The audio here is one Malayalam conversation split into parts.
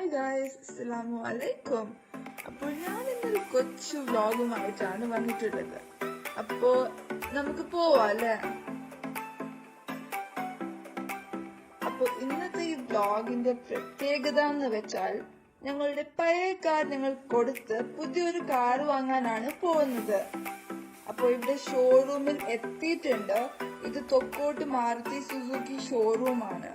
ഹായ് ഗായ്സ്, അസ്സലാമു അലൈക്കും. അപ്പോൾ ഞാൻ ഇന്നൊരു കൊച്ചു വ്ലോഗുമായിട്ടാണ് വന്നിട്ടുള്ളത്. അപ്പോ നമുക്ക് പോവാം അല്ലേ? അപ്പൊ ഇന്നത്തെ ഈ വ്ലോഗിന്റെ പ്രത്യേകത എന്ന് വെച്ചാൽ ഞങ്ങളുടെ പഴയ കാർ ഞങ്ങൾ കൊടുത്ത് പുതിയൊരു കാർ വാങ്ങാനാണ് പോകുന്നത്. അപ്പൊ ഇവിടെ ഷോറൂമിൽ എത്തിയിട്ടുണ്ട്. ഇത് തൊക്കോട്ട് മാരുതി സുസുക്കി ഷോറൂമാണ്.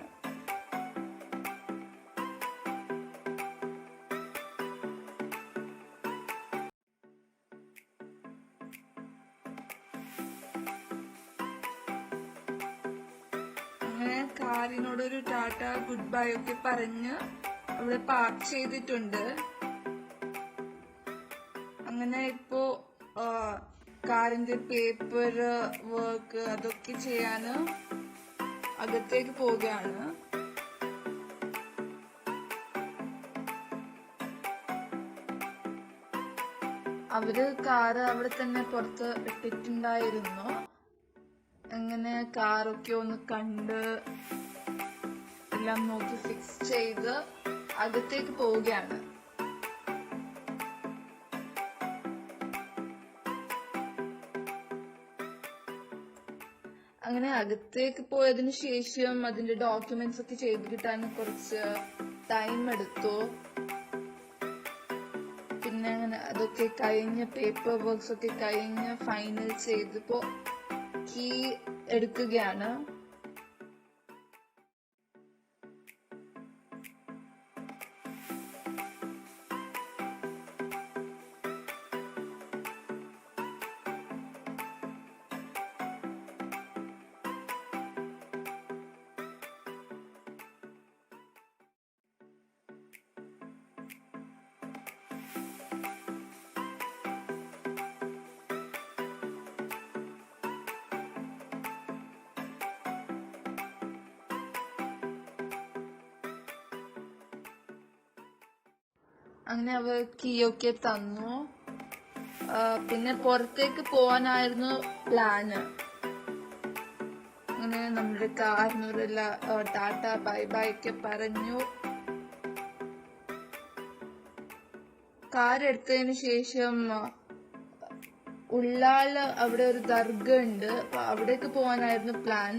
അങ്ങനെ കാറിനോടൊരു ടാറ്റ ഗുഡ് ബൈ ഒക്കെ പറഞ്ഞ് അവിടെ പാർക്ക് ചെയ്തിട്ടുണ്ട്. അങ്ങനെ ഇപ്പോ കാറിന്റെ പേപ്പർ വർക്ക് അതൊക്കെ ചെയ്യാന് അകത്തേക്ക് പോവുകയാണ്. അവര് കാറ് അവിടെ തന്നെ പുറത്ത് ഇട്ടിട്ടുണ്ടായിരുന്നു. അങ്ങനെ കാറൊക്കെ ഒന്ന് കണ്ട് എല്ലാം നോക്കി ഫിക്സ് ചെയ്ത് അകത്തേക്ക് പോവുകയാണ്. അങ്ങനെ അകത്തേക്ക് പോയതിനു ശേഷം അതിന്റെ ഡോക്യുമെന്റ്സ് ഒക്കെ ചെയ്ത് കിട്ടാൻ കുറച്ച് ടൈം എടുത്തു. പിന്നെ അങ്ങനെ അതൊക്കെ കഴിഞ്ഞ് പേപ്പർ വർക്ക്സ് ഒക്കെ കഴിഞ്ഞ് ഫൈനൽ ചെയ്തപ്പോ കീ എടുക്കുകയാണ്. അങ്ങനെ അവർ കീ ഒക്കെ തന്നു. പിന്നെ പുറത്തേക്ക് പോവാനായിരുന്നു പ്ലാന്. അങ്ങനെ നമ്മുടെ കാറിനോടുള്ള ടാറ്റ ബൈ ബൈ ഒക്കെ പറഞ്ഞു. കാർ എടുത്തതിന് ശേഷം ഉള്ളാല് അവിടെ ഒരു ദർഗ ഉണ്ട്. അപ്പൊ അവിടേക്ക് പോവാനായിരുന്നു പ്ലാൻ.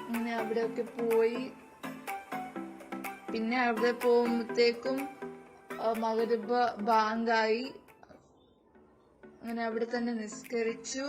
അങ്ങനെ അവിടെയൊക്കെ പോയി. പിന്നെ അവിടെ പോകുമ്പോഴത്തേക്കും മഗ്‌രിബ് ബാങ്കായി. അങ്ങനെ അവിടെ തന്നെ നിസ്കരിച്ചു.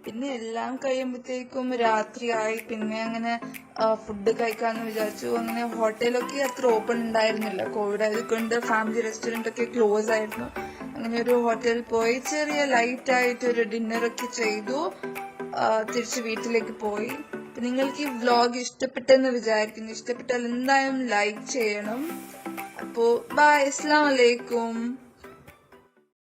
പിന്നെ എല്ലാം കഴിയുമ്പോഴത്തേക്കും രാത്രിയായി. പിന്നെ അങ്ങനെ ഫുഡ് കഴിക്കാന്ന് വിചാരിച്ചു. അങ്ങനെ ഹോട്ടലൊക്കെ അത്ര ഓപ്പൺ ഉണ്ടായിരുന്നില്ല. കോവിഡ് ആയതുകൊണ്ട് ഫാമിലി റെസ്റ്റോറന്റ് ഒക്കെ ക്ലോസ് ആയിരുന്നു. അങ്ങനെ ഒരു ഹോട്ടലിൽ പോയി ചെറിയ ലൈറ്റ് ആയിട്ട് ഒരു ഡിന്നറൊക്കെ ചെയ്തു തിരിച്ച് വീട്ടിലേക്ക് പോയി. നിങ്ങൾക്ക് ഈ വ്ലോഗ് ഇഷ്ടപ്പെട്ടെന്ന് വിചാരിക്കുന്നു. ഇഷ്ടപ്പെട്ടാൽ എന്തായാലും ലൈക്ക് ചെയ്യണം. അപ്പോ ബൈ, അസ്സലാമു അലൈക്കും.